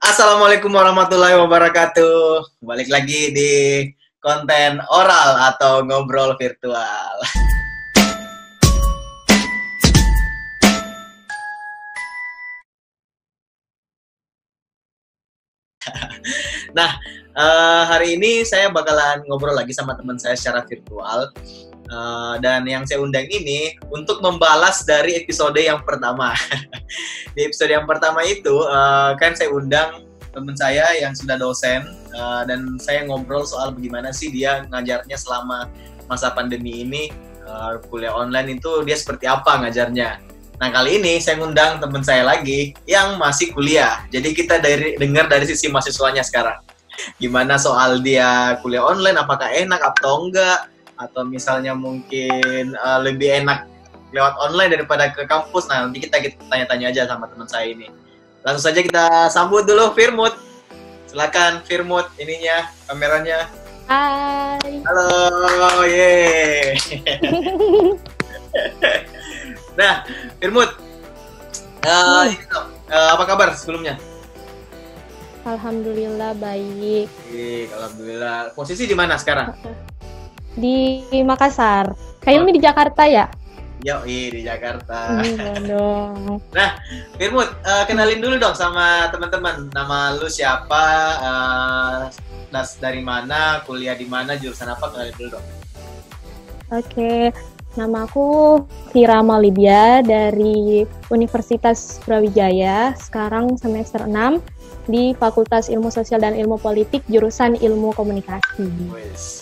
Assalamualaikum warahmatullahi wabarakatuh. Balik lagi di konten oral atau ngobrol virtual. Nah, hari ini saya bakalan ngobrol lagi sama teman saya secara virtual. Dan yang saya undang ini untuk membalas dari episode yang pertama. Di episode yang pertama itu kan saya undang teman saya yang sudah dosen dan saya ngobrol soal bagaimana sih dia ngajarnya selama masa pandemi ini, kuliah online itu dia seperti apa ngajarnya. Nah, kali ini saya ngundang teman saya lagi yang masih kuliah. Jadi kita dengar dari sisi mahasiswanya sekarang. Gimana soal dia kuliah online, apakah enak atau enggak? Atau misalnya mungkin lebih enak lewat online daripada ke kampus. Nah, nanti kita tanya-tanya aja sama teman saya ini. Langsung saja kita sambut dulu Firmut. Silakan Firmut, ininya kameranya. Hai. Halo, ye. Nah, Firmut, apa kabar sebelumnya? Alhamdulillah baik. Alhamdulillah. Posisi di mana sekarang? Di Makassar. Kayaknya di Jakarta ya? Yoi, di Jakarta. Iya dong. Nah, Firmut, kenalin dulu dong sama teman-teman. Nama lu siapa? Dari mana? Kuliah di mana? Jurusan apa? Kenalin dulu dong. Oke, nama aku Vira Malibia dari Universitas Brawijaya. Sekarang semester 6 di Fakultas Ilmu Sosial dan Ilmu Politik, jurusan Ilmu Komunikasi.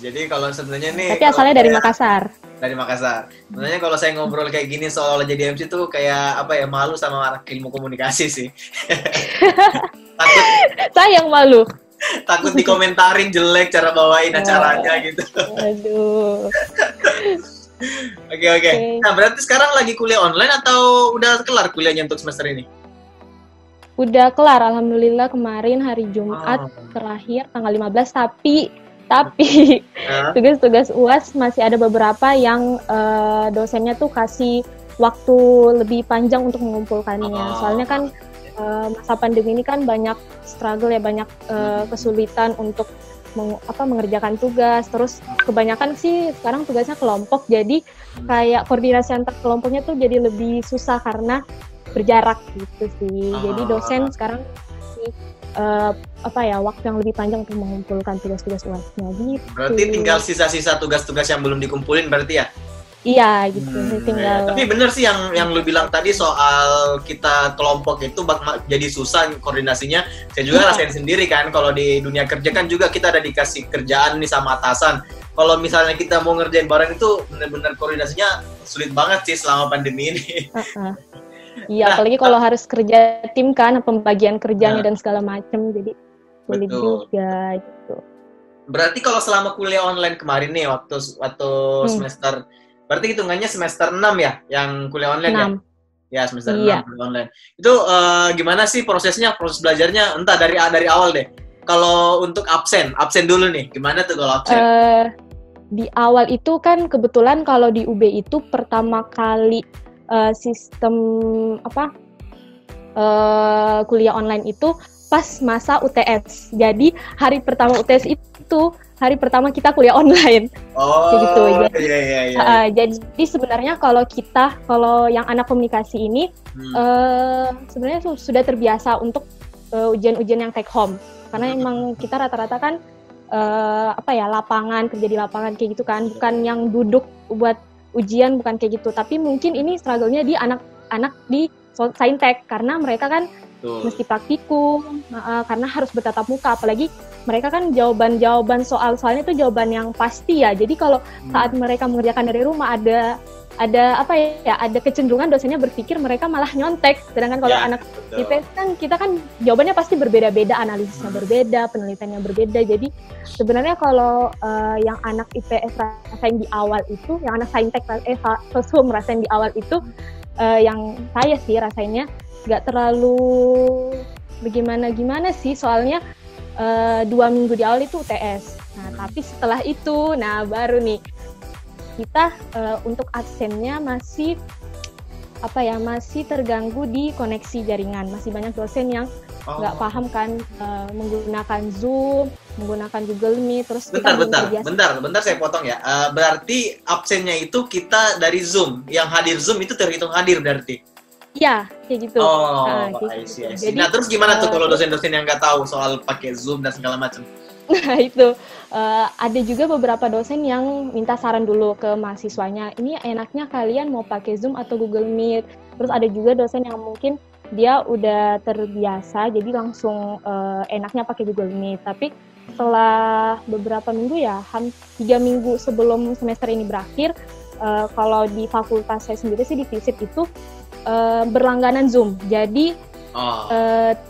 Jadi kalau sebenarnya nih... Tapi asalnya dari Makassar. Dari Makassar. Sebenarnya kalau saya ngobrol kayak gini soal jadi MC tuh kayak apa ya, malu sama anak ilmu komunikasi sih. Sayang malu. Takut dikomentarin jelek cara bawain acaranya gitu. Aduh. Oke. Nah, berarti sekarang lagi kuliah online atau udah kelar kuliahnya untuk semester ini? Udah kelar, alhamdulillah kemarin hari Jumat terakhir tanggal 15, tapi tugas-tugas UAS masih ada beberapa yang dosennya tuh kasih waktu lebih panjang untuk mengumpulkannya. Soalnya kan masa pandemi ini kan banyak struggle ya, banyak kesulitan untuk mengerjakan tugas. Terus kebanyakan sih sekarang tugasnya kelompok, jadi kayak koordinasi antar kelompoknya tuh jadi lebih susah karena berjarak gitu sih. Jadi dosen sekarang waktu yang lebih panjang untuk mengumpulkan tugas-tugas UAS-nya gitu. Berarti tinggal sisa-sisa tugas-tugas yang belum dikumpulin berarti ya? Iya gitu, tinggal. Ya. Tapi bener sih yang lu bilang tadi soal kita kelompok itu jadi susah koordinasinya. Saya juga rasain sendiri kan, kalau di dunia kerja kan juga kita ada dikasih kerjaan nih sama atasan. Kalau misalnya kita mau ngerjain bareng itu bener-bener koordinasinya sulit banget sih selama pandemi ini. Iya, apalagi kalau harus kerja tim kan, pembagian kerjanya dan segala macam, jadi sulit juga gitu. Berarti kalau selama kuliah online kemarin nih, waktu semester, berarti hitungannya semester 6 ya, yang kuliah online 6. Ya? Ya, semester 6 kuliah online. Itu gimana sih proses belajarnya? Entah dari awal deh. Kalau untuk absen dulu nih, gimana tuh kalau absen? Di awal itu kan kebetulan kalau di UB itu pertama kali sistem kuliah online itu pas masa UTS. Jadi hari pertama UTS itu hari pertama kita kuliah online. Kayak gitu. Jadi, jadi sebenarnya kalau yang anak komunikasi ini sebenarnya sudah terbiasa untuk ujian-ujian yang take home. Karena emang kita rata-rata kan lapangan, kerja di lapangan kayak gitu kan, bukan yang duduk buat ujian, bukan kayak gitu. Tapi mungkin ini struggle-nya di anak-anak di saintek karena mereka kan mesti praktikum, karena harus bertatap muka, apalagi mereka kan jawaban soalnya itu jawaban yang pasti ya. Jadi kalau saat mereka mengerjakan dari rumah ada kecenderungan dosennya berpikir mereka malah nyontek. Sedangkan kalau anak IPS kan kita kan jawabannya pasti berbeda-beda, analisisnya berbeda, penelitiannya berbeda. Jadi sebenarnya kalau yang anak IPS rasain di awal itu, yang anak saintek sosum rasain di awal itu, yang saya sih rasainnya nggak terlalu gimana sih, soalnya 2 minggu di awal itu UTS. Nah tapi setelah itu, baru nih kita untuk absennya masih masih terganggu di koneksi jaringan. Masih banyak dosen yang nggak paham kan menggunakan Zoom, menggunakan Google Meet, terus bentar saya potong ya. Berarti absennya itu kita dari Zoom, yang hadir Zoom itu terhitung hadir berarti? Iya, kayak gitu. I see. Jadi, nah terus gimana tuh kalau dosen-dosen yang nggak tahu soal pakai Zoom dan segala macam? Nah itu ada juga beberapa dosen yang minta saran dulu ke mahasiswanya. Ini enaknya kalian mau pakai Zoom atau Google Meet. Terus ada juga dosen yang mungkin dia udah terbiasa, jadi langsung enaknya pakai Google Meet. Tapi setelah beberapa minggu ya, 3 minggu sebelum semester ini berakhir, kalau di fakultas saya sendiri sih di FISIP itu berlangganan Zoom. Jadi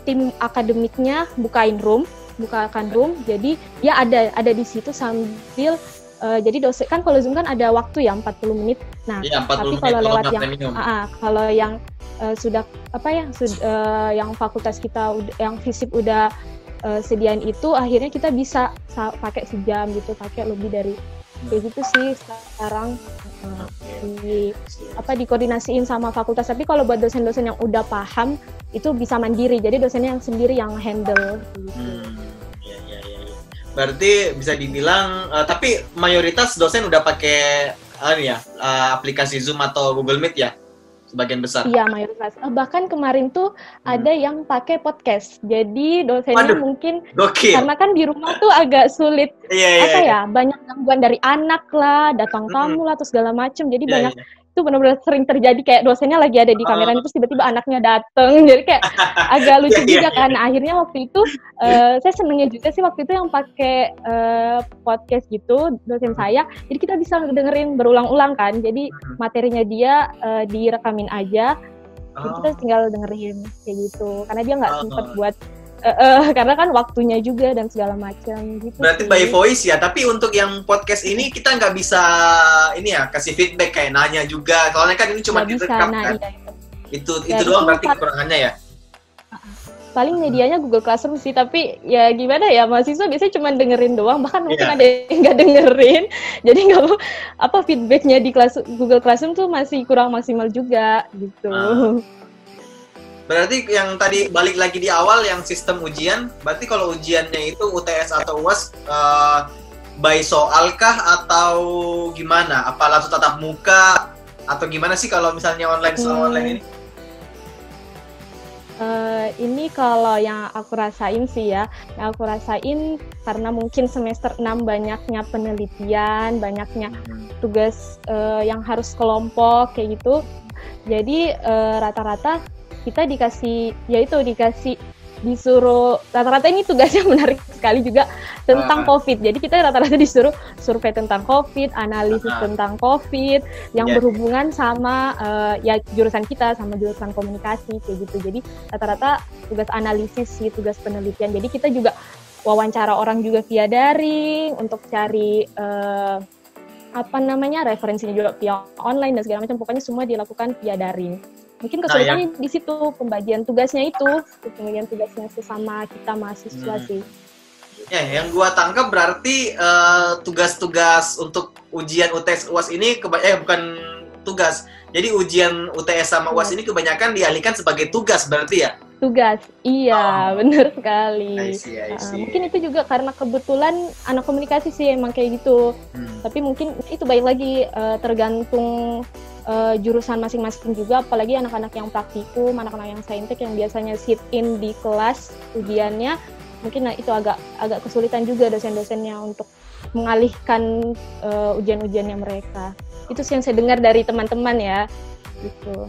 tim akademiknya bukakan room, jadi dia ada di situ sambil jadi dosen kan kalau Zoom kan ada waktu ya 40 menit. Nah, ya, 40 tapi kalau lewat yang sudah yang fakultas kita yang FISIP udah sediain itu, akhirnya kita bisa pakai sejam gitu, pakai lebih dari kayak gitu sih sekarang dikoordinasiin sama fakultas. Tapi kalau buat dosen-dosen yang udah paham itu bisa mandiri, jadi dosennya yang sendiri yang handle gitu. Berarti bisa dibilang tapi mayoritas dosen udah pakai aplikasi Zoom atau Google Meet ya? Sebagian besar. Iya, mayoritas. Bahkan kemarin tuh ada yang pakai podcast. Jadi dosennya mungkin karena kan di rumah tuh agak sulit banyak gangguan dari anak lah, datang tamu lah, terus segala macem. Jadi banyak itu benar-benar sering terjadi, kayak dosennya lagi ada di kameranya terus tiba-tiba anaknya dateng. Jadi kayak agak lucu juga kan. Nah, akhirnya waktu itu saya senengnya juga sih waktu itu yang pakai podcast gitu dosen saya. Jadi kita bisa dengerin berulang-ulang kan. Jadi materinya dia direkamin aja. Jadi kita tinggal dengerin kayak gitu. Karena dia nggak sempet buat karena kan waktunya juga dan segala macam gitu. Berarti by voice ya, tapi untuk yang podcast ini kita nggak bisa kasih feedback kayak nanya juga, soalnya kan ini cuma direkam kan. Itu doang berarti kekurangannya ya. Paling medianya Google Classroom sih, tapi ya gimana ya, mahasiswa biasanya cuma dengerin doang, bahkan mungkin ada yang nggak dengerin, jadi nggak feedbacknya di Google Classroom tuh masih kurang maksimal juga gitu. Berarti yang tadi balik lagi di awal yang sistem ujian, berarti kalau ujiannya itu UTS atau UAS by soal kah atau gimana? Apa langsung tatap muka atau gimana sih kalau misalnya online online ini? Ini kalau yang aku rasain sih ya, yang aku rasain karena mungkin semester 6 banyaknya penelitian, banyaknya tugas yang harus kelompok kayak gitu. Jadi rata-rata kita disuruh, rata-rata ini tugasnya menarik sekali juga tentang COVID. Jadi kita rata-rata disuruh survei tentang COVID, analisis tentang COVID yang berhubungan sama jurusan kita, sama jurusan komunikasi kayak gitu. Jadi rata-rata tugas analisis sih, tugas penelitian. Jadi kita juga wawancara orang juga via daring untuk cari referensinya juga via online dan segala macam. Pokoknya semua dilakukan via daring. Mungkin kesulitannya di situ, pembagian tugasnya sesama kita mahasiswa sih. Ya, yang gua tangkap berarti tugas-tugas untuk ujian UTS UAS ini bukan tugas. Jadi ujian UTS sama UAS ini kebanyakan dialihkan sebagai tugas berarti ya? Tugas, iya, benar sekali. I see. Mungkin itu juga karena kebetulan anak komunikasi sih emang kayak gitu. Tapi mungkin itu balik lagi tergantung jurusan masing-masing juga, apalagi anak-anak yang praktikum, anak-anak yang saintek yang biasanya sit in di kelas ujiannya, mungkin itu agak kesulitan juga dosen-dosennya untuk mengalihkan ujian-ujiannya mereka. Itu sih yang saya dengar dari teman-teman ya, gitu.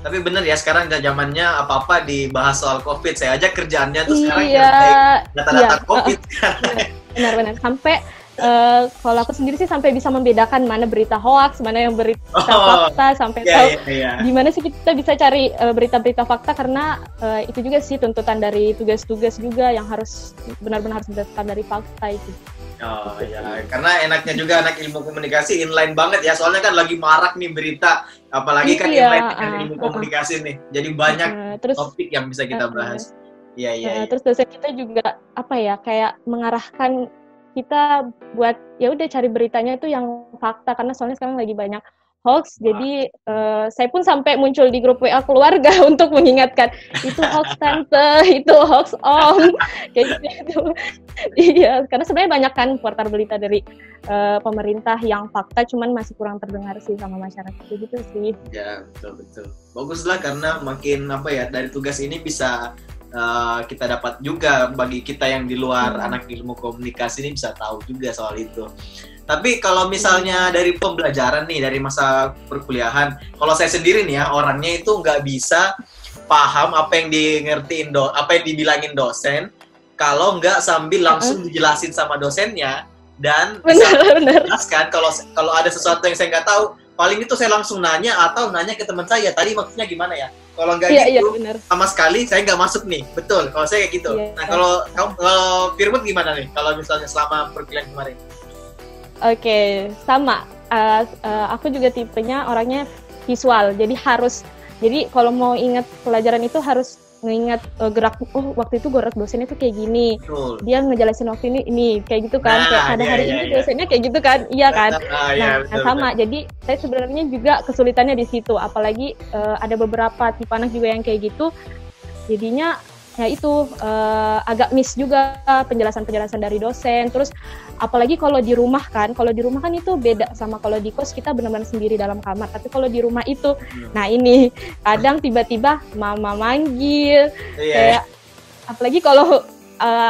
Tapi bener ya, sekarang zamannya apa-apa dibahas soal COVID. Saya aja kerjaannya tuh sekarang data-data COVID. Benar-benar sampai kalau aku sendiri sih sampai bisa membedakan mana berita hoax, mana yang berita fakta, sampai tahu di mana sih kita bisa cari berita-berita fakta, karena itu juga sih tuntutan dari tugas-tugas juga yang harus benar-benar harus berdasarkan dari fakta itu. Oh iya, karena enaknya juga anak ilmu komunikasi inline banget ya, soalnya kan lagi marak nih berita, apalagi kan inline dengan ilmu komunikasi nih, jadi banyak topik yang bisa kita bahas. Iya. Terus dosen kita juga kayak mengarahkan kita buat ya udah cari beritanya itu yang fakta, karena soalnya sekarang lagi banyak hoax. Jadi saya pun sampai muncul di grup WA keluarga untuk mengingatkan, itu hoax tante, itu hoax om, kayak gitu. Iya, karena sebenarnya banyak kan portal berita dari pemerintah yang fakta, cuman masih kurang terdengar sih sama masyarakat, gitu sih. Ya, betul. Baguslah, karena makin dari tugas ini bisa kita dapat juga, bagi kita yang di luar anak ilmu komunikasi ini bisa tahu juga soal itu. Tapi kalau misalnya dari pembelajaran nih, dari masa perkuliahan, kalau saya sendiri nih ya, orangnya itu nggak bisa paham apa yang apa yang dibilangin dosen, kalau nggak sambil langsung dijelasin sama dosennya, dan bisa menjelaskan. Kalau ada sesuatu yang saya nggak tahu, paling itu saya langsung nanya atau nanya ke teman saya, tadi maksudnya gimana ya? Kalau nggak gitu, sama sekali saya nggak masuk nih. Betul, kalau saya kayak gitu. Nah, kalau Firman gimana nih? Kalau misalnya selama perkuliahan kemarin? Oke, sama. Aku juga tipenya orangnya visual, jadi kalau mau ingat pelajaran itu harus mengingat gerak. Oh, waktu itu gerak dosen itu kayak gini. Betul. Dia ngejelasin waktu ini kayak gitu kan. Kayak pada hari ini dosennya kayak gitu kan, iya kan. Betul, sama. Betul. Jadi saya sebenarnya juga kesulitannya di situ. Apalagi ada beberapa tipe anak juga yang kayak gitu. Jadinya ya itu agak miss juga penjelasan dari dosen. Terus apalagi kalau di rumah kan itu beda sama kalau di kos, kita benar-benar sendiri dalam kamar. Tapi kalau di rumah itu, nah ini kadang tiba-tiba mama manggil, kayak apalagi kalau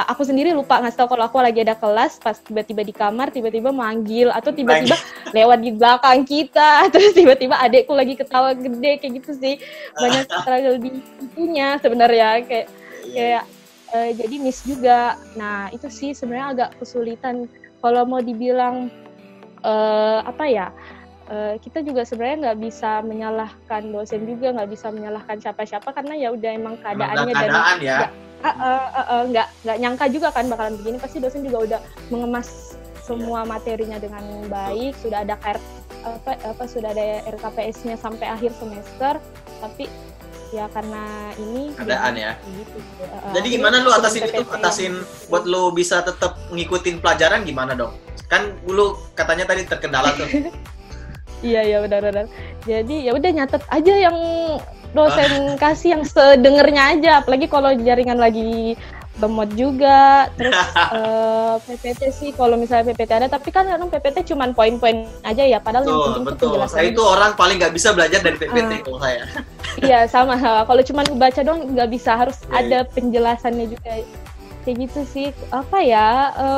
aku sendiri lupa ngasih tahu kalau aku lagi ada kelas, pas tiba-tiba di kamar tiba-tiba manggil, atau tiba-tiba lewat di belakang kita, terus tiba-tiba adekku lagi ketawa gede, kayak gitu sih. Banyak struggle di itunya sebenarnya, kayak jadi miss juga. Nah itu sih sebenarnya agak kesulitan. Kalau mau dibilang kita juga sebenarnya nggak bisa menyalahkan dosen juga, nggak bisa menyalahkan siapa-siapa, karena ya udah emang keadaannya nggak nyangka juga kan bakalan begini. Pasti dosen juga udah mengemas semua materinya dengan baik, sudah ada sudah ada RKPS-nya sampai akhir semester, tapi ya karena ini keadaan ya. Gitu. Jadi gimana lu atasin buat lu bisa tetap ngikutin pelajaran, gimana dong? Kan dulu katanya tadi terkendala tuh. Iya benar. Jadi ya udah nyatet aja yang dosen kasih, yang sedengernya aja. Apalagi kalau jaringan lagi lemot juga. Terus PPT sih, kalau misalnya PPT ada, tapi kan kadang PPT cuman poin-poin aja ya, padahal yang penting itu penjelasan. Saya itu orang paling nggak bisa belajar dari PPT kalau saya. Iya sama. Kalau cuman baca doang nggak bisa, harus ada penjelasannya juga. Kayak gitu sih.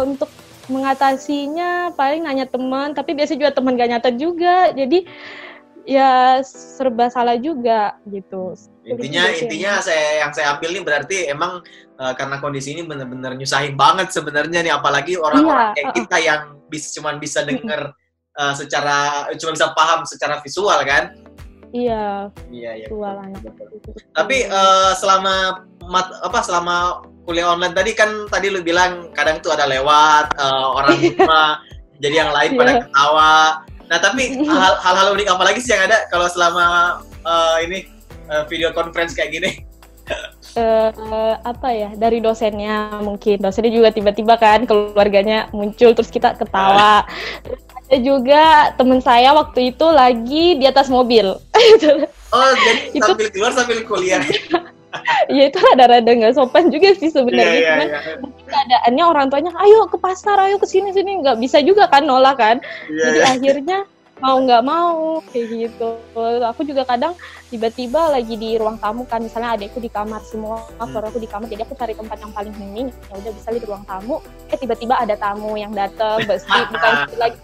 Untuk mengatasinya paling nanya teman, tapi biasanya juga teman gak nyatet juga. Jadi ya serba salah juga gitu. Intinya yang saya ambil nih berarti emang karena kondisi ini benar-benar nyusahin banget sebenarnya nih, apalagi orang-orang kayak kita yang cuma bisa dengar cuma bisa paham secara visual kan. Iya. Visual anak. Tapi selama kuliah online tadi lu bilang kadang tuh ada lewat orang tua, jadi yang lain pada ketawa. Nah, tapi hal-hal unik apa lagi sih yang ada kalau selama video conference kayak gini? Dari dosennya, mungkin dosennya juga tiba-tiba kan keluarganya muncul, terus kita ketawa. Terus ada juga teman saya waktu itu lagi di atas mobil. Oh, jadi sambil keluar sambil kuliah. Ya itu rada-rada nggak sopan juga sih sebenarnya. Mungkin keadaannya orang tuanya, ayo ke pasar, ayo ke sini, nggak bisa juga kan nolak kan. Jadi akhirnya mau nggak mau kayak gitu. Aku juga kadang tiba-tiba lagi di ruang tamu kan, misalnya adekku di kamar semua, aku di kamar, jadi aku cari tempat yang paling hening. Ya udah bisa di ruang tamu. Tiba-tiba ada tamu yang datang, bukan lagi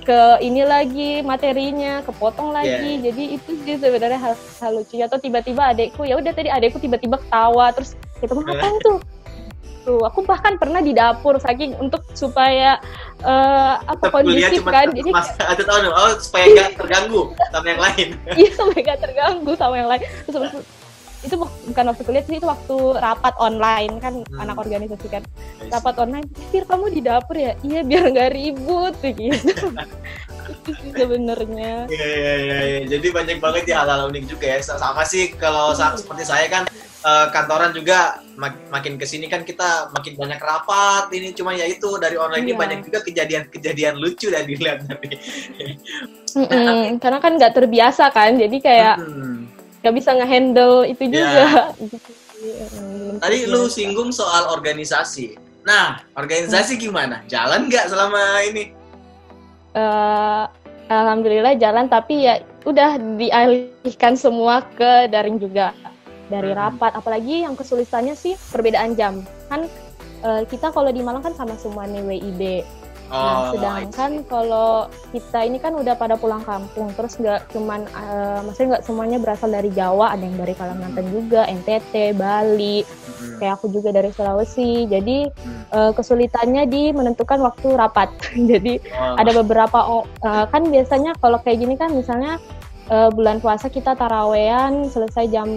ke ini lagi materinya kepotong lagi. Jadi itu sih sebenarnya hal lucunya. Atau tiba-tiba adekku tiba-tiba ketawa, terus kita ngapain tuh aku bahkan pernah di dapur saking untuk supaya kondusif kan, jadi supaya nggak terganggu sama yang lain. Iya, supaya nggak terganggu sama yang lain. Terus itu bukan waktu kuliah sih, itu waktu rapat online kan, anak organisasi kan, rapat online. Fir, kamu di dapur ya? Iya, biar nggak ribut gitu. Itu sih sebenarnya. Iya. Jadi banyak banget ya hal-hal unik juga ya. Sama sih kalau seperti saya kan kantoran juga makin kesini kan kita makin banyak rapat ini, cuma ya itu dari online ini banyak juga kejadian lucu dan dilihat dari karena kan nggak terbiasa kan, jadi kayak nggak bisa ngehandle itu juga. Tadi lu singgung soal organisasi. Nah, organisasi gimana? Jalan nggak selama ini? Alhamdulillah jalan, tapi ya udah dialihkan semua ke daring juga. Dari rapat, apalagi yang kesulitannya sih perbedaan jam. Kan kita kalau di Malang kan sama semua nih WIB. Nah, sedangkan kalau kita ini kan udah pada pulang kampung, terus nggak cuman, maksudnya nggak semuanya berasal dari Jawa, ada yang dari Kalimantan juga, NTT, Bali, kayak aku juga dari Sulawesi. Jadi kesulitannya di menentukan waktu rapat. Jadi ada beberapa, kan biasanya kalau kayak gini kan misalnya bulan puasa kita tarawehan selesai jam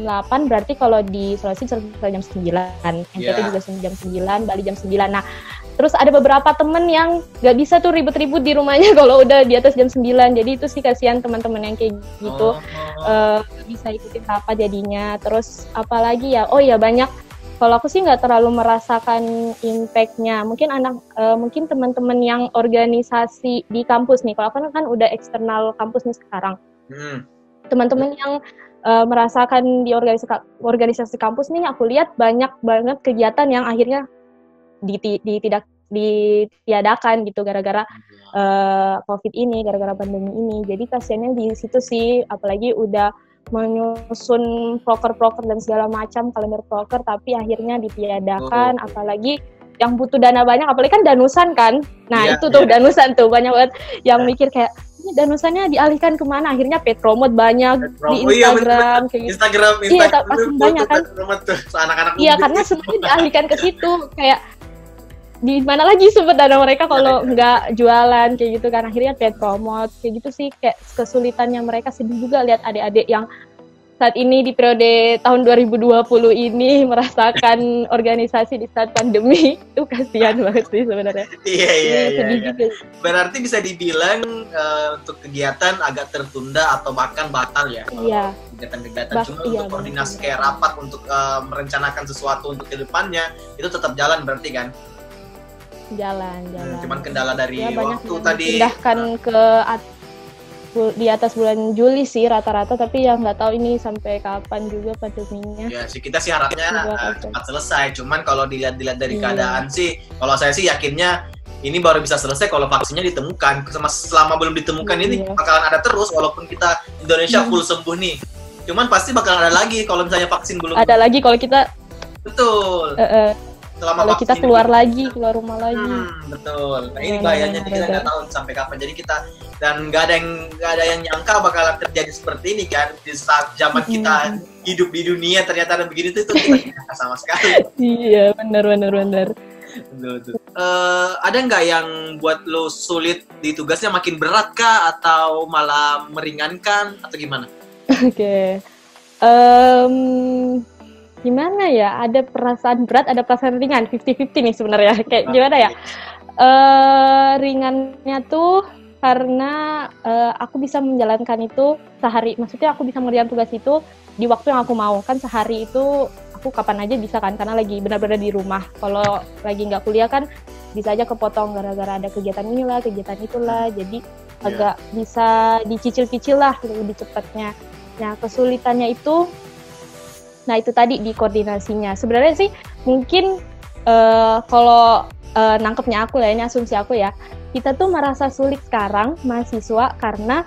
8, berarti kalau di Sulawesi selesai jam 9, NTT juga jam 9, Bali jam 9. Nah, terus ada beberapa temen yang gak bisa tuh ribut-ribut di rumahnya kalau udah di atas jam 9, jadi itu sih kasihan teman-teman yang kayak gitu, bisa ikutin apa jadinya. Terus apalagi ya, banyak, kalau aku sih nggak terlalu merasakan impact-nya. Mungkin teman-teman yang organisasi di kampus nih, kalau aku kan udah eksternal kampus nih sekarang. Teman-teman yang merasakan di organisasi kampus nih, aku lihat banyak banget kegiatan yang akhirnya ditiadakan gitu gara-gara COVID ini, gara-gara pandemi ini. Jadi kasiannya di situ sih, apalagi udah menyusun proker-proker dan segala macam, kalender proker, tapi akhirnya ditiadakan. Apalagi yang butuh dana banyak, apalagi kan danusan kan. Nah itu tuh danusan tuh banyak banget yang mikir kayak, ini danusannya dialihkan kemana? Akhirnya paid promote banyak di Instagram, kayak gitu. Iya, pasti banyak kan. Iya, karena semuanya dialihkan ke situ. Kayak di mana lagi sumber dana mereka kalau nggak jualan kayak gitu kan. Akhirnya paid promote kayak gitu sih, kayak kesulitannya mereka. Sedih juga lihat adik-adik yang saat ini di periode tahun 2020 ini merasakan organisasi di saat pandemi. Itu kasihan banget sih sebenarnya. Iya. Berarti bisa dibilang untuk kegiatan agak tertunda atau bahkan batal ya. Iya. Kegiatan-kegiatan cuma untuk koordinasi kayak rapat untuk merencanakan sesuatu untuk kedepannya itu tetap jalan berarti kan? Jalan. Cuman kendala dari waktu tadi. Pindahkan ke di atas bulan Juli sih rata-rata, tapi ya nggak tahu ini sampai kapan juga pandeminya. Ya sih, kita sih harapnya cepat selesai. Cuman kalau dilihat dari keadaan sih, kalau saya sih yakinnya ini baru bisa selesai kalau vaksinnya ditemukan. Selama belum ditemukan ini bakalan ada terus, walaupun kita Indonesia full sembuh nih. Cuman pasti bakalan ada lagi kalau misalnya vaksin belum. Ada lagi kalau kita. Betul. Kalau kita keluar rumah lagi. Betul. Nah ini bahayanya, kita nggak tahu sampai kapan. Jadi kita dan nggak ada yang nyangka bakalan terjadi seperti ini kan, di saat zaman kita hidup di dunia ternyata ada begini tuh kita tidak sama sekali. Iya, benar. Betul. Ada nggak yang buat lo sulit di tugasnya, makin berat kah atau malah meringankan atau gimana? Oke. Gimana ya, ada perasaan berat, ada perasaan ringan, 50-50 nih sebenarnya. Kayak gimana ya, ringannya tuh karena aku bisa menjalankan itu sehari, maksudnya aku bisa mengerjakan tugas itu di waktu yang aku mau. Kan sehari itu aku kapan aja bisa kan, karena lagi benar-benar di rumah. Kalau lagi nggak kuliah kan bisa aja kepotong gara-gara ada kegiatan inilah, kegiatan itulah, jadi agak bisa dicicil-cicil lah lebih cepatnya. Nah kesulitannya itu, nah itu tadi di koordinasinya. Sebenarnya sih mungkin kalau nangkepnya aku lah, ini asumsi aku ya, kita tuh merasa sulit sekarang mahasiswa karena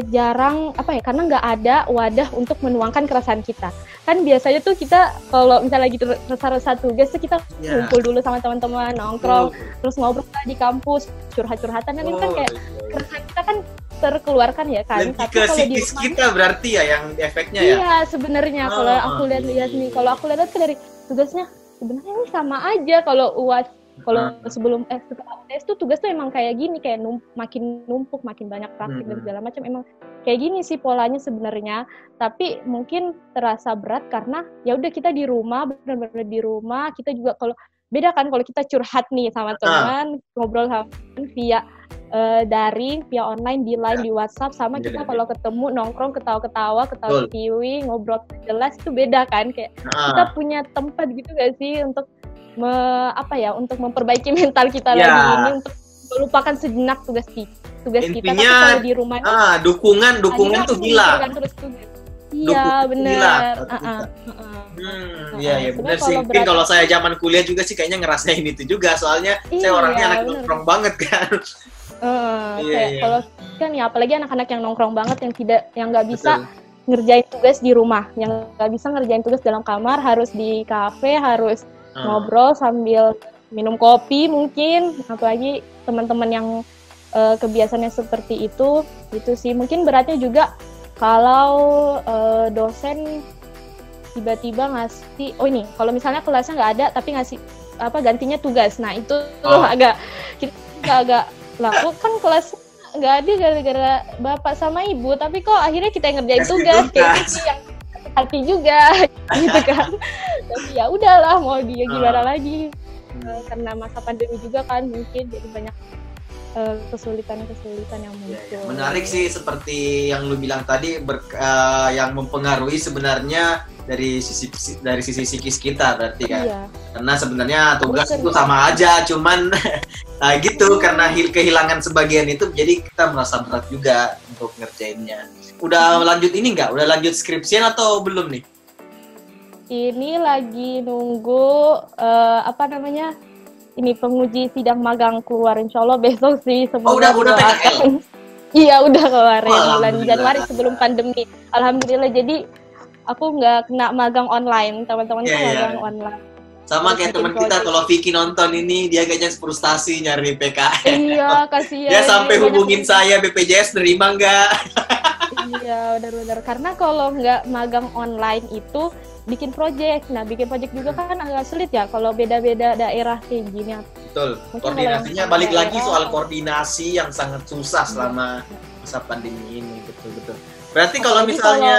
jarang karena nggak ada wadah untuk menuangkan keresahan kita. Kan biasanya tuh kita kalau misalnya lagi resah-resah tugas tuh kita ngumpul dulu sama teman-teman, nongkrong, terus ngobrol di kampus, curhat-curhatan, kan itu kan kayak keresahan kita kan terkeluarkan ya kan. Lebih ke psikis kita berarti ya yang efeknya ya. Iya sebenarnya kalau aku lihat nih, kalau aku lihat dari tugasnya sebenarnya ini sama aja. Kalau UAS, kalau setelah UTS tuh tugas tuh emang kayak gini, kayak makin numpuk, makin banyak praktik dan segala macam, emang kayak gini sih polanya sebenarnya. Tapi mungkin terasa berat karena ya udah kita di rumah, benar-benar di rumah. Kita juga kalau beda kan kalau kita curhat nih sama teman, ngobrol sama teman via daring, via online, di line, di WhatsApp, sama kita kalau ketemu nongkrong ketawa-ketawa, tiwi, ngobrol jelas, itu beda kan, kayak kita punya tempat gitu gak sih untuk untuk memperbaiki mental kita lagi ini, untuk melupakan sejenak tugas kita. Tapi kalau di rumah dukungan tuh hilang. Iya benar. Iya benar sih. Mungkin kalau saya zaman kuliah juga sih kayaknya ngerasain itu juga, soalnya saya orangnya anak nongkrong banget kan. Kalau kan ya apalagi anak-anak yang nongkrong banget, yang nggak bisa ngerjain tugas di rumah, yang nggak bisa ngerjain tugas dalam kamar, harus di kafe, harus ngobrol sambil minum kopi mungkin, apalagi teman-teman yang kebiasaannya seperti itu sih mungkin beratnya juga kalau dosen tiba-tiba ngasih, ini kalau misalnya kelasnya nggak ada tapi ngasih gantinya tugas, nah itu kita agak laku kan kelas nggak ada gara-gara bapak sama ibu, tapi kok akhirnya kita yang ngerjain tugas kayak gitu yang hati juga gitu kan. Tapi ya udahlah, mau dia gimana lagi, karena masa pandemi juga kan mungkin jadi banyak kesulitan yang muncul. Menarik sih seperti yang lu bilang tadi, yang mempengaruhi sebenarnya dari sisi psikis kita berarti kan. Karena sebenarnya tugas itu sama aja, cuman gitu karena kehilangan sebagian itu jadi kita merasa berat juga untuk ngerjainnya. Udah lanjut ini nggak? Udah lanjut skripsian atau belum nih? Ini lagi nunggu ini penguji sidang magang keluar, insya Allah besok sih. Semoga udah PKL? Iya udah kemarin bulan Januari sebelum pandemi. Alhamdulillah, jadi aku nggak kena magang online, teman-teman magang online. Sama kayak teman kita, kalau Vicky nonton ini, dia kayaknya frustasi nyari PKL. Iya, kasihan. Dia sampai hubungin saya, BPJS nerima nggak? Iya, benar-benar. Karena kalau nggak magang online itu bikin project. Nah, bikin project juga kan agak sulit ya kalau beda-beda daerah kayak gini. Betul. Koordinasinya balik lagi soal koordinasi yang sangat susah selama masa pandemi ini. Betul. Berarti kalau misalnya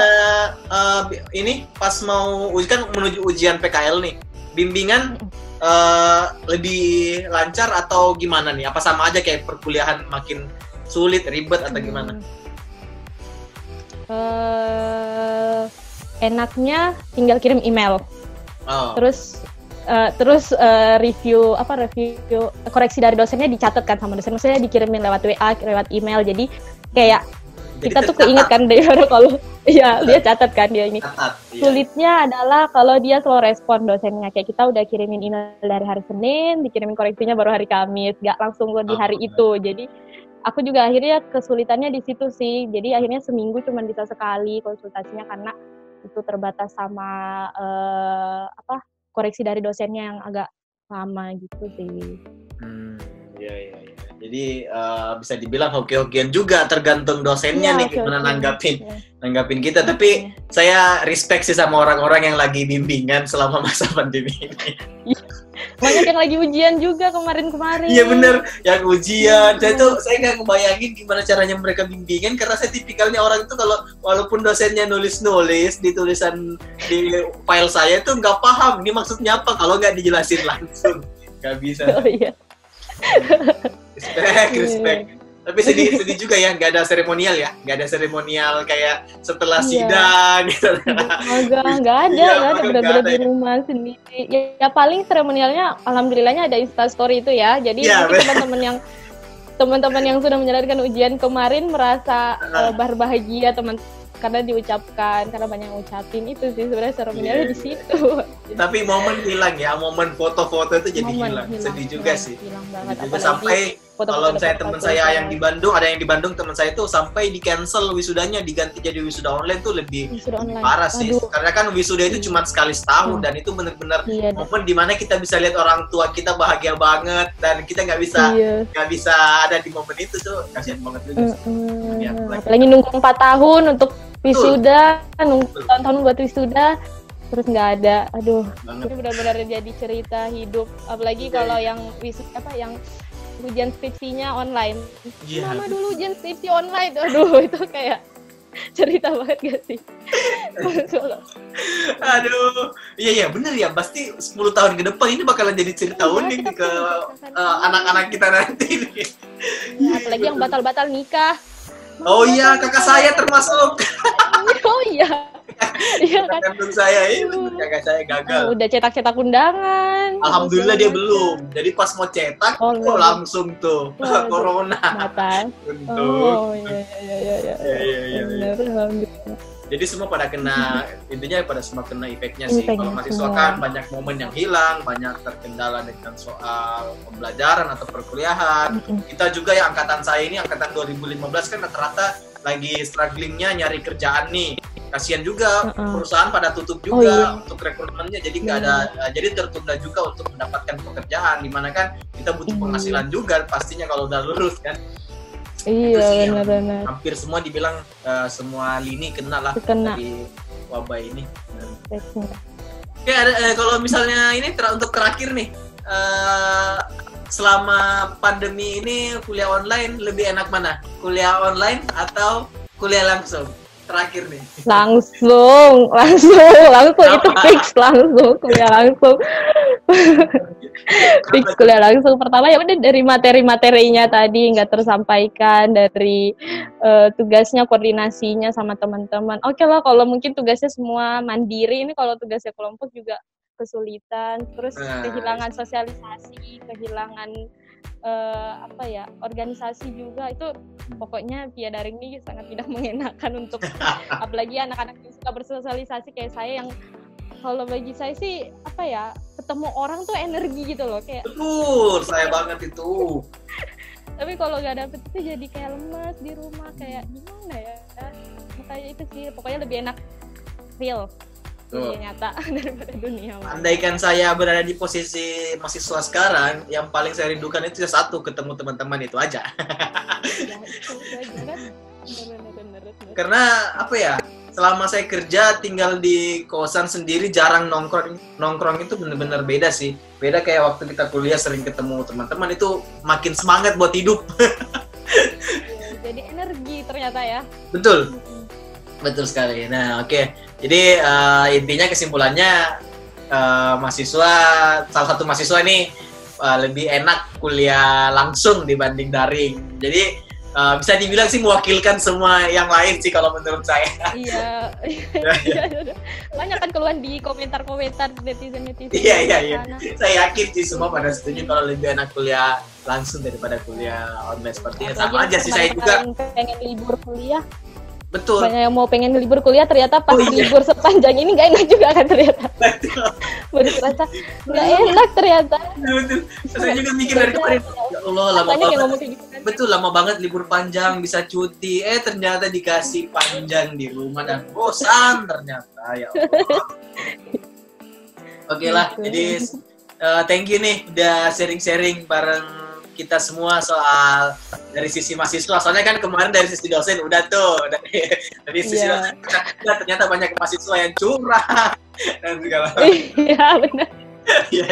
ini pas mau menuju ujian PKL nih, bimbingan lebih lancar atau gimana nih? Apa sama aja kayak perkuliahan makin sulit, ribet atau gimana? Enaknya tinggal kirim email, terus review koreksi dari dosennya dicatatkan sama dosen, maksudnya dikirimin lewat WA, lewat email, jadi kayak kita tuh keinget kan daripada kalau dia catat kan dia ini. Sulitnya adalah kalau dia slow respon dosennya, kayak kita udah kirimin email dari hari Senin, dikirimin koreksinya baru hari Kamis, nggak langsung di hari itu. Jadi aku juga akhirnya kesulitannya di situ sih. Jadi akhirnya seminggu cuma bisa sekali konsultasinya karena itu terbatas sama koreksi dari dosennya yang agak lama gitu sih. Iya. Jadi bisa dibilang hoki-hokian juga, tergantung dosennya nih gimana nanggapin kita. Tapi saya respect sih sama orang-orang yang lagi bimbingan selama masa pandemi ini. Banyak yang lagi ujian juga kemarin-kemarin. Iya bener, yang ujian. Saya nggak ngebayangin gimana caranya mereka bimbingan, karena saya tipikalnya orang itu kalau walaupun dosennya nulis di tulisan di file saya itu nggak paham ini maksudnya apa kalau nggak dijelasin langsung, nggak bisa. Oh iya. Respect. Tapi sedih juga ya, nggak ada seremonial kayak setelah sidang gitu. Nggak ada, benar-benar di rumah sendiri. Ya paling seremonialnya, alhamdulillahnya ada Instastory itu ya. Jadi teman-teman yang sudah menjalankan ujian kemarin merasa berbahagia karena diucapkan, karena banyak yang ngucapin, itu sih sebenarnya seremonialnya di situ. Tapi momen hilang ya, momen foto-foto itu jadi hilang. Sedih juga sih. Hilang banget. Sampai kalau misalnya teman saya yang di Bandung, ada yang di Bandung teman saya itu sampai di cancel wisudanya, diganti jadi wisuda online tuh lebih parah sih. Karena kan wisuda itu cuma sekali setahun dan itu benar-benar momen dimana kita bisa lihat orang tua kita bahagia banget dan kita nggak bisa ada di momen itu tuh, kasihan banget juga. Apalagi nunggu 4 tahun untuk wisuda, nunggu tahun-tahun buat wisuda, terus nggak ada. Aduh, ini benar-benar jadi cerita hidup. Apalagi kalau yang wisuda yang ujian skripsinya online. Lama dulu ujian skripsi online. Aduh, itu kayak cerita banget gak sih? Aduh, iya bener ya, pasti 10 tahun ke depan ini bakalan jadi cerita unik nih ke anak-anak kita nanti nih. Ya, apalagi yang batal-batal nikah. Oh iya, kakak saya termasuk. Oh iya. Iya kan? Kandung saya itu, kakak saya gagal. Udah cetak-cetak undangan. Alhamdulillah dia belum. Jadi pas mau cetak, langsung tuh corona. Batal. Oh iya. Bener. Jadi semua pada kena, intinya pada semua kena efeknya sih. Kalau mahasiswa kan banyak momen yang hilang, banyak terkendala dengan soal pembelajaran atau perkuliahan. Kita juga ya, angkatan saya ini, angkatan 2015 kan rata-rata lagi strugglingnya nyari kerjaan nih. Kasihan juga, perusahaan pada tutup juga untuk rekrutmennya, jadi nggak ada, jadi tertunda juga untuk mendapatkan pekerjaan. Dimana kan kita butuh penghasilan juga pastinya kalau udah lulus kan. Iya benar-benar. Hampir semua dibilang semua lini kena lah dari wabah ini. Oke, kalau misalnya ini untuk terakhir nih, selama pandemi ini kuliah online lebih enak mana? Kuliah online atau kuliah langsung? Terakhir nih. Langsung itu fix, langsung kuliah langsung. Fix kuliah langsung. Pertama ya udah dari materi-materinya tadi nggak tersampaikan, dari tugasnya, koordinasinya sama teman-teman. Oke lah, kalau mungkin tugasnya semua mandiri, ini kalau tugasnya kelompok juga kesulitan. Terus kehilangan sosialisasi, kehilangan organisasi juga, itu pokoknya via daring ini sangat tidak mengenakan untuk apalagi anak-anak yang suka bersosialisasi kayak saya, yang kalau bagi saya sih ketemu orang tuh energi gitu loh, kayak betul, saya banget itu. Tapi kalau nggak dapet itu jadi kayak lemes di rumah, kayak gimana ya, makanya itu sih pokoknya lebih enak real. Dunia nyata daripada dunia. Andaikan saya berada di posisi mahasiswa sekarang, yang paling saya rindukan itu satu, ketemu teman-teman itu aja. Ya, itu aja kan. Bener. Karena selama saya kerja tinggal di kosan sendiri, jarang nongkrong itu bener-bener beda sih. Beda kayak waktu kita kuliah sering ketemu teman-teman, itu makin semangat buat hidup. Jadi energi ternyata ya. Betul sekali. Nah, oke. Jadi intinya kesimpulannya salah satu mahasiswa ini lebih enak kuliah langsung dibanding daring. Jadi bisa dibilang sih mewakilkan semua yang lain sih kalau menurut saya. Iya. Banyak kan keluhan di komentar-komentar netizen. Iya. Saya yakin sih semua pada setuju kalau lebih enak kuliah langsung daripada kuliah online sepertinya. Sama aja sih saya juga. Pengen libur kuliah. Betul. Banyak yang mau pengen libur kuliah, ternyata pas libur sepanjang ini nggak enak juga kan ternyata. Betul. Baru terasa nggak enak ternyata. Betul. Saya juga mikir dari kemarin, ya Allah lama banget. Gitu kan. Betul, lama banget libur panjang bisa cuti. Ternyata dikasih panjang di rumah dan bosan ternyata, ya Allah. Oke lah, jadi thank you nih udah sharing-sharing bareng kita semua soal dari sisi mahasiswa. Soalnya kan kemarin dari sisi dosen udah tuh, dari sisi dosen ternyata banyak mahasiswa yang curang dan segala macam. Iya benar. Iya.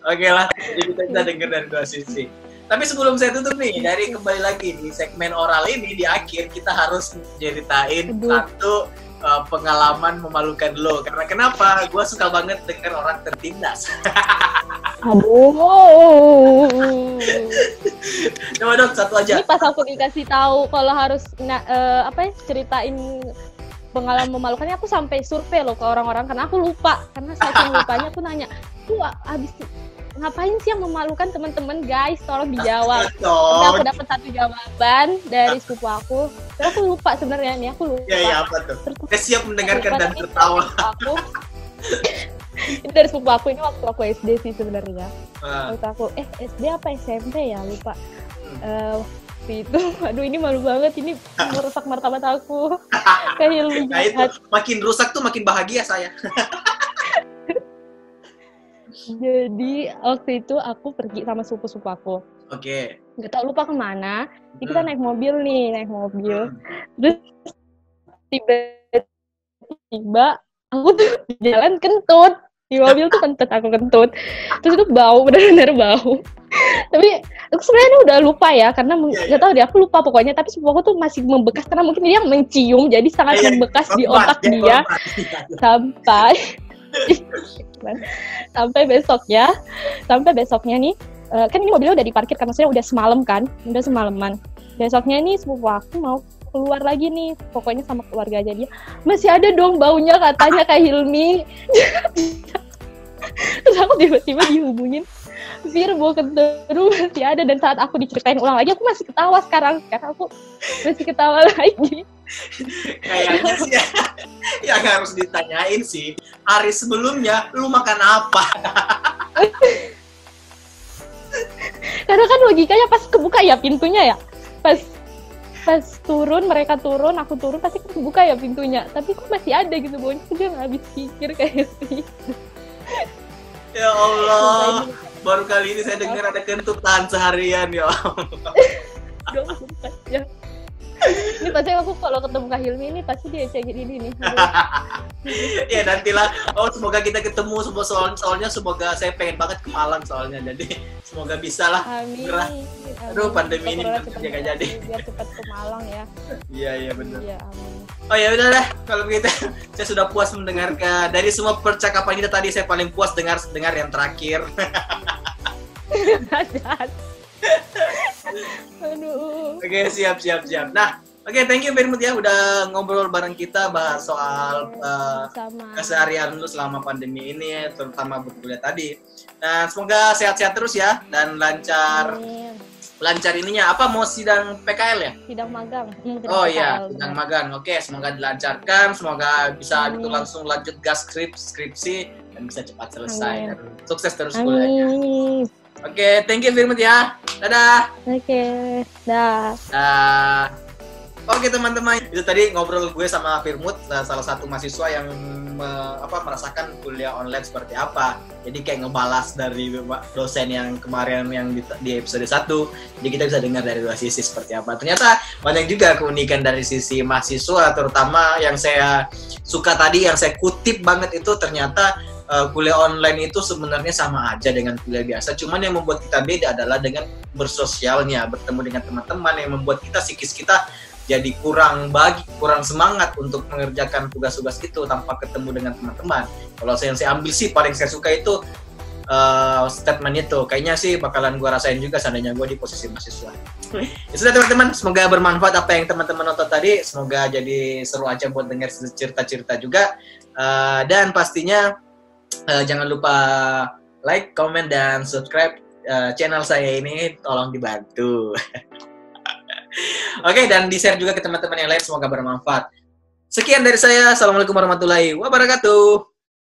Oke lah, jadi kita dengar dari dua sisi. Tapi sebelum saya tutup nih, kembali lagi di segmen oral ini, di akhir kita harus ceritain satu pengalaman memalukan lo. Karena kenapa? Gue suka banget dengar orang tertindas. Aduh. Coba dong satu aja. Ini pas aku dikasih tahu kalau harus ceritain pengalaman memalukannya, aku sampai survei loh ke orang-orang karena aku lupa. Karena saking lupanya aku nanya, "Tuh abis ngapain sih yang memalukan teman-teman, guys? Tolong dijawab." Tapi aku dapat satu jawaban dari sepupu aku. Tapi aku lupa sebenarnya nih, aku lupa. Iya, apa tuh? Saya siap mendengarkan dan tertawa. Ini dari sepupu aku, ini waktu aku SD sih sebenarnya. Waktu aku SD apa SMP ya, lupa. Waktu itu, aduh ini malu banget, ini merusak martabat aku. Kayak lebih jahat. Itu makin rusak tuh makin bahagia saya. Jadi waktu itu aku pergi sama sepupu-sepupu aku. Oke. Gak tau lupa kemana. Jadi kita naik mobil. Terus tiba-tiba aku tuh jalan kentut. Di mobil tuh aku kentut. Terus itu bau, benar-benar bau. Tapi aku sebenarnya udah lupa ya, karena nggak tahu deh, aku lupa pokoknya. Tapi sepupuku tuh masih membekas karena mungkin dia mencium, jadi sangat membekas di otak dia sampai sampai besoknya nih. Kan ini mobilnya udah diparkir karena saya udah semalaman. Besoknya nih sepupu aku mau keluar lagi nih, pokoknya sama keluarga aja, dia masih ada dong baunya katanya kayak Hilmi. Terus aku tiba-tiba dihubungin, Fir, bau kenturu masih ada. Dan saat aku diceritain ulang lagi, aku masih ketawa sekarang, karena aku masih ketawa lagi. Kayaknya sih yang harus ditanyain sih, hari sebelumnya lu makan apa? Karena kan logikanya pas kebuka ya pintunya ya, pas mereka turun, aku turun, pasti kebuka ya pintunya. Tapi kok masih ada gitu baunya, dia nggak habis pikir kayak gitu. Ya Allah, baru kali ini saya dengar ada kentutan seharian, ya Allah. Ya. Ini pasti aku kalau ketemu Kak Hilmi ini pasti dia cek ini nih. Ya nantilah. Oh, semoga kita ketemu, soalnya semoga saya pengen banget ke Malang soalnya. Jadi semoga bisa lah. Amin. Aduh, pandemi ini jaga jadi. Biar cepat ke Malang ya. Iya benar. Iya, amin. Oh ya udah deh, kalau begitu saya sudah puas mendengarkan dari semua percakapan kita tadi. Saya paling puas dengar yang terakhir. Aduh. Oke, siap. Nah, oke, thank you Firmut ya udah ngobrol bareng kita, bahas soal keseharian lu selama pandemi ini, terutama berkuliah tadi. Nah, semoga sehat-sehat terus ya dan lancar. Amin. Lancar ininya apa, mau sidang PKL ya? Sidang magang. Oh iya, sidang magang. Oke, semoga dilancarkan, semoga bisa itu langsung lanjut gas skripsi dan bisa cepat selesai. Dan sukses terus kuliahnya. Oke, thank you Firmut ya. Dadah. Oke, dah. Oke teman-teman, itu tadi ngobrol gue sama Firmut, salah satu mahasiswa yang merasakan kuliah online seperti apa. Jadi kayak ngebalas dari dosen yang kemarin yang di episode 1. Jadi kita bisa dengar dari dua sisi seperti apa. Ternyata banyak juga keunikan dari sisi mahasiswa, terutama yang saya suka tadi, yang saya kutip banget itu ternyata kuliah online itu sebenarnya sama aja dengan kuliah biasa. Cuman yang membuat kita beda adalah dengan bersosialnya, bertemu dengan teman-teman, yang membuat kita psikis kita jadi kurang semangat untuk mengerjakan tugas-tugas itu tanpa ketemu dengan teman-teman. Kalau yang saya ambil sih, paling saya suka itu statement itu. Kayaknya sih bakalan gue rasain juga seandainya gue di posisi mahasiswa. Ya sudah teman-teman, semoga bermanfaat apa yang teman-teman nonton tadi. Semoga jadi seru aja buat dengar cerita-cerita juga. Dan pastinya jangan lupa like, comment, dan subscribe channel saya ini. Tolong dibantu. Oke, dan di-share juga ke teman-teman yang lain, semoga bermanfaat. Sekian dari saya. Assalamualaikum warahmatullahi wabarakatuh.